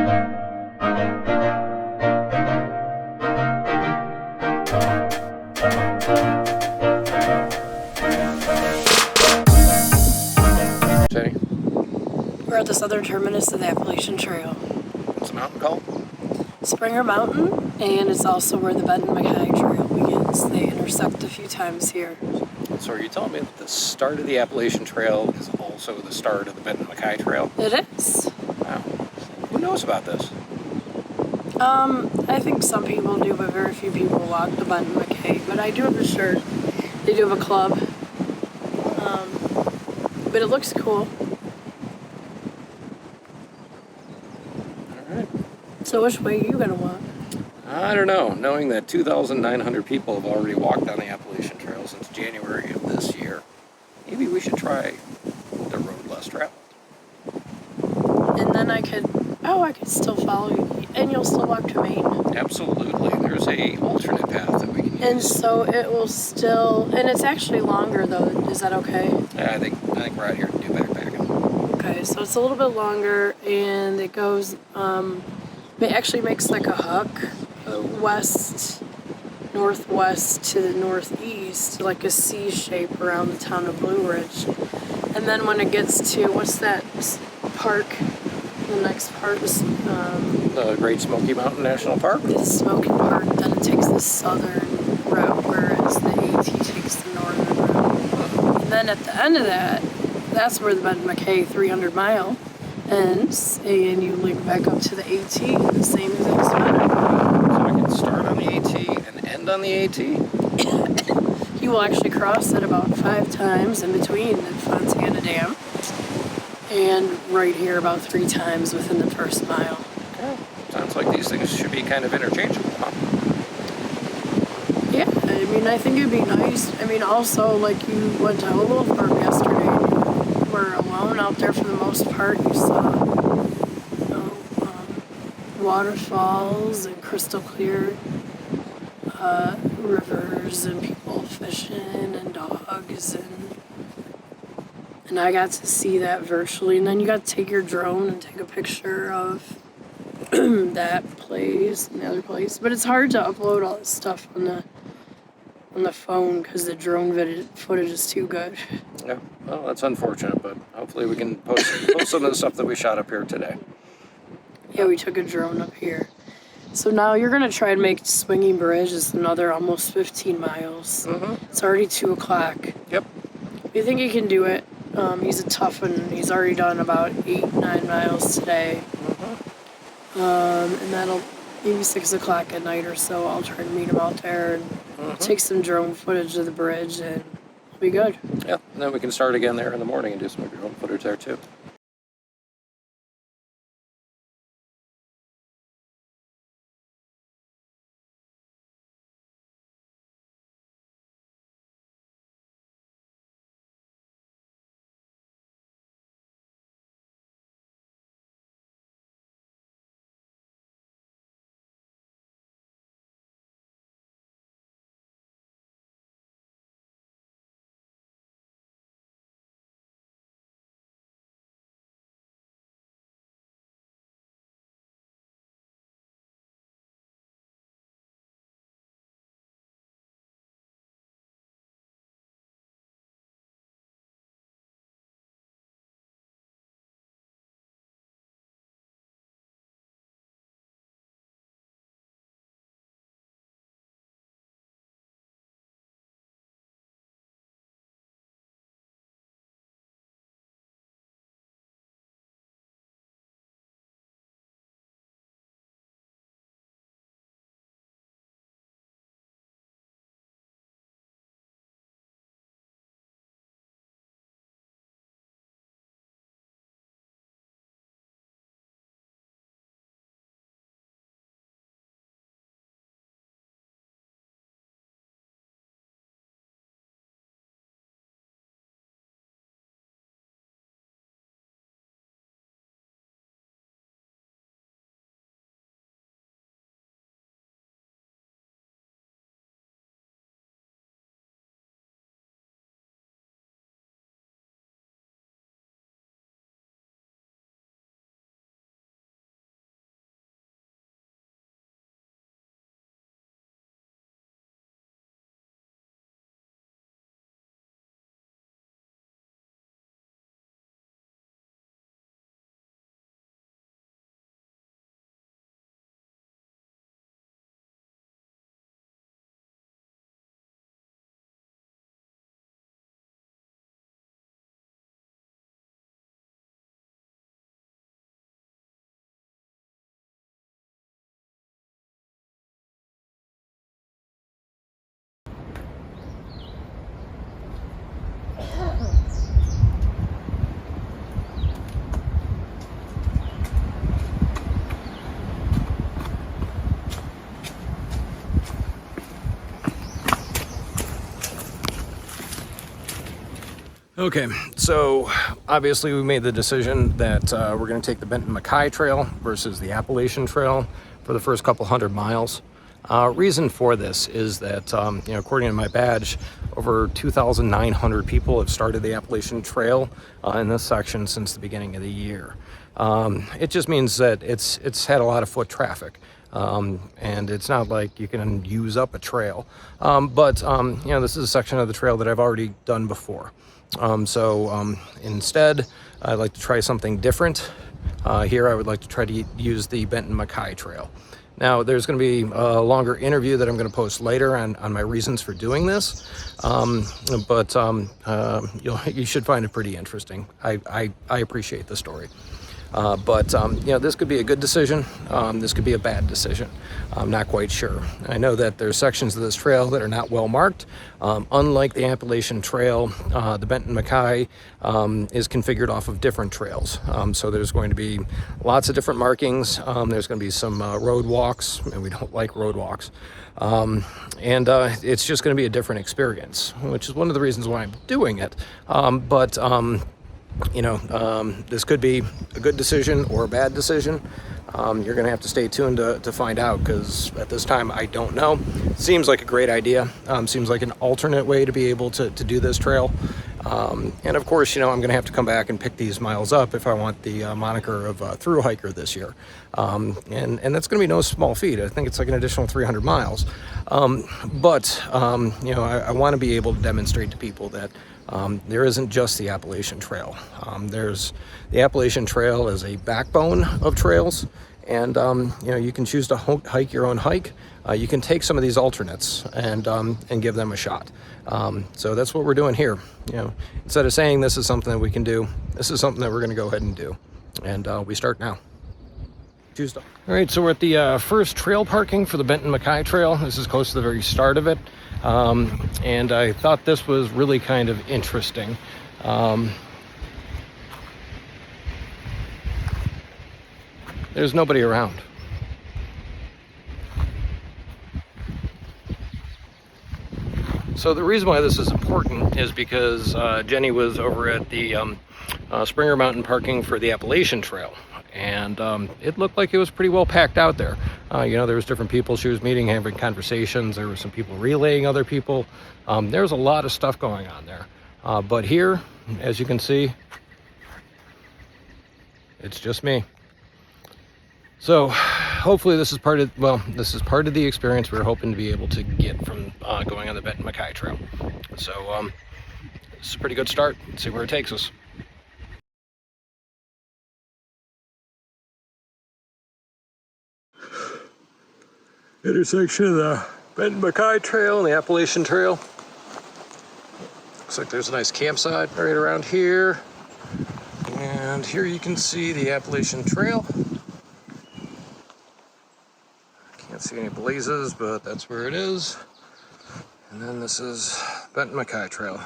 Jenny, We're at the southern terminus of the Appalachian Trail. what's the mountain called? Springer Mountain, and it's also where the Benton Mackaye Trail begins. They intersect a few times here. So are you telling me that the start of the Appalachian Trail is also the start of the Benton Mackaye Trail? It is. Wow. Who knows about this? I think some people do, but very few people walk the Benton Mackaye. But I do have a shirt. They do have a club. But it looks cool. All right. So which way are you gonna walk? I don't know. Knowing that 2,900 people have already walked on the Appalachian Trail since January of this year, maybe we should try the road less traveled. And then I could still follow you, and you'll still walk to Maine. Absolutely. There's a alternate path that we can use. And so it will still, and it's actually longer though. Is that okay? Yeah, I think we're out here to do backpacking. Okay, so it's a little bit longer, and it goes. It actually makes like a hook, northwest to the northeast, like a C shape around the town of Blue Ridge. And then when it gets to what's that park? The next part is The Great Smoky Mountain National Park. the Smoky Park. Then it takes the southern route, whereas the AT takes the northern route. And then at the end of that, that's where the Benton Mackaye 300 mile ends, and you link back up to the AT in the same exact spot. So we can start on the AT and end on the AT. You will actually cross it about 5 times in between the Fontana Dam, and right here about 3 times within the first mile. Okay. Sounds like these things should be kind of interchangeable, huh? Yeah, I mean, I think it'd be nice. I mean, also, like, you went to Oglesburg yesterday, and you were alone out there for the most part. You saw, waterfalls and crystal clear rivers and people fishing and dogs, and I got to see that virtually. And then you got to take your drone and take a picture of that place and the other place. But it's hard to upload all this stuff on the phone because the drone footage is too good. Yeah, well, that's unfortunate, but hopefully we can post some of the stuff that we shot up here today. Yeah, we took a drone up here. So now you're going to try and make Swinging Bridge. It's another almost 15 miles. Mm-hmm. It's already 2 o'clock. Yep. You think he can do it? He's a tough one. He's already done about 8-9 miles today. Mm-hmm. And that'll maybe 6 o'clock at night or so. I'll try and meet him out there and take some drone footage of the bridge, and it'll be good. Yeah, and then we can start again there in the morning and do some of your own footage there too. Okay, so obviously we made the decision that we're going to take the Benton Mackaye Trail versus the Appalachian Trail for the first couple hundred miles. Reason for this is that, according to my badge, over 2,900 people have started the Appalachian Trail in this section since the beginning of the year. It just means that it's had a lot of foot traffic. And it's not like you can use up a trail. But this is a section of the trail that I've already done before. Instead, I'd like to try something different. Here I would like to try to use the Benton Mackaye Trail. Now, there's going to be a longer interview that I'm going to post later on my reasons for doing this, you should find it pretty interesting. I appreciate the story. This could be a good decision. This could be a bad decision. I'm not quite sure. I know that there's sections of this trail that are not well marked. Unlike the Appalachian Trail, the Benton Mackaye is configured off of different trails. So there's going to be lots of different markings. There's going to be some road walks, and we don't like road walks. It's just going to be a different experience, which is one of the reasons why I'm doing it. This could be a good decision or a bad decision. You're going to have to stay tuned to find out, because at this time I don't know. Seems like a great idea. Seems like an alternate way to be able to do this trail. And of course, I'm going to have to come back and pick these miles up if I want the moniker of through hiker this year. And that's going to be no small feat. I think it's like an additional 300 miles. I want to be able to demonstrate to people that there isn't just the Appalachian Trail. There's the Appalachian Trail as a backbone of trails, and you can choose to hike your own hike. You can take some of these alternates and give them a shot. So that's what we're doing here. Instead of saying this is something that we can do, this is something that we're going to go ahead and do, and we start now. Tuesday. All right, so we're at the first trail parking for the Benton Mackaye Trail. This is close to the very start of it. And I thought this was really kind of interesting. There's nobody around. So the reason why this is important is because Jenny was over at the Springer Mountain parking for the Appalachian Trail. And it looked like it was pretty well packed out there. There was different people she was meeting, having conversations. There were some people relaying other people. There was a lot of stuff going on there. But here, as you can see, it's just me. So hopefully this is part of the experience we're hoping to be able to get from going on the Benton Mackaye Trail. So this is a pretty good start. Let's see where it takes us. Intersection of the Benton Mackaye Trail and the Appalachian Trail. Looks like there's a nice campsite right around here. And here you can see the Appalachian Trail. Can't see any blazes, but that's where it is. And then this is Benton Mackaye Trail.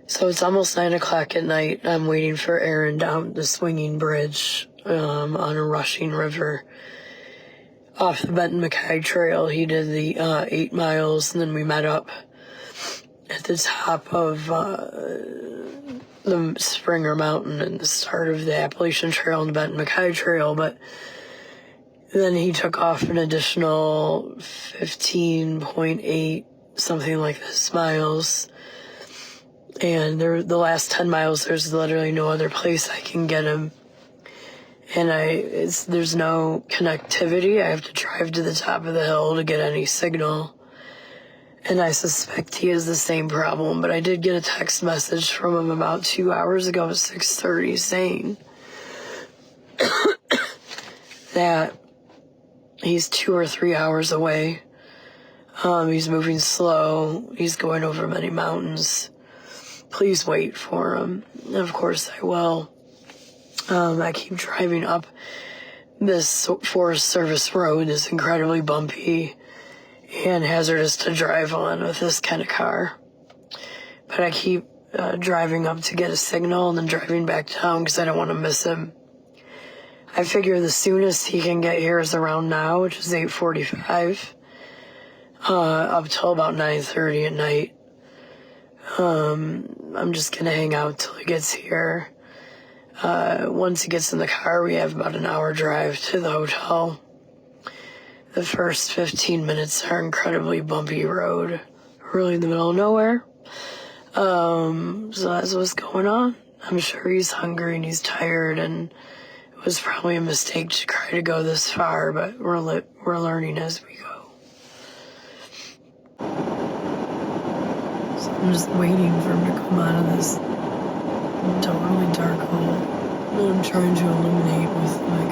So it's almost 9 o'clock at night. I'm waiting for Aaron down the swinging bridge on a rushing river off the Benton Mackaye Trail. He did the 8 miles, and then we met up at the top of the Springer Mountain and the start of the Appalachian Trail and the Benton Mackaye Trail. But then he took off an additional 15.8, something like this, miles. And the last 10 miles, there's literally no other place I can get him. And there's no connectivity. I have to drive to the top of the hill to get any signal. And I suspect he has the same problem. But I did get a text message from him about 2 hours ago at 6:30 saying that he's 2 or 3 hours away. He's moving slow. He's going over many mountains. Please wait for him. And of course I will. I keep driving up this Forest Service road is incredibly bumpy and hazardous to drive on with this kind of car. But I keep driving up to get a signal and then driving back down because I don't want to miss him. I figure the soonest he can get here is around now, which is 8:45, up till about 9:30 at night. I'm just going to hang out till he gets here. Once he gets in the car, we have about an hour drive to the hotel. The first 15 minutes are incredibly bumpy road, really in the middle of nowhere. So that's what's going on. I'm sure he's hungry and he's tired, and it was probably a mistake to try to go this far, but we're learning as we go. So I'm just waiting for him to come out of this totally dark hole that I'm trying to illuminate with my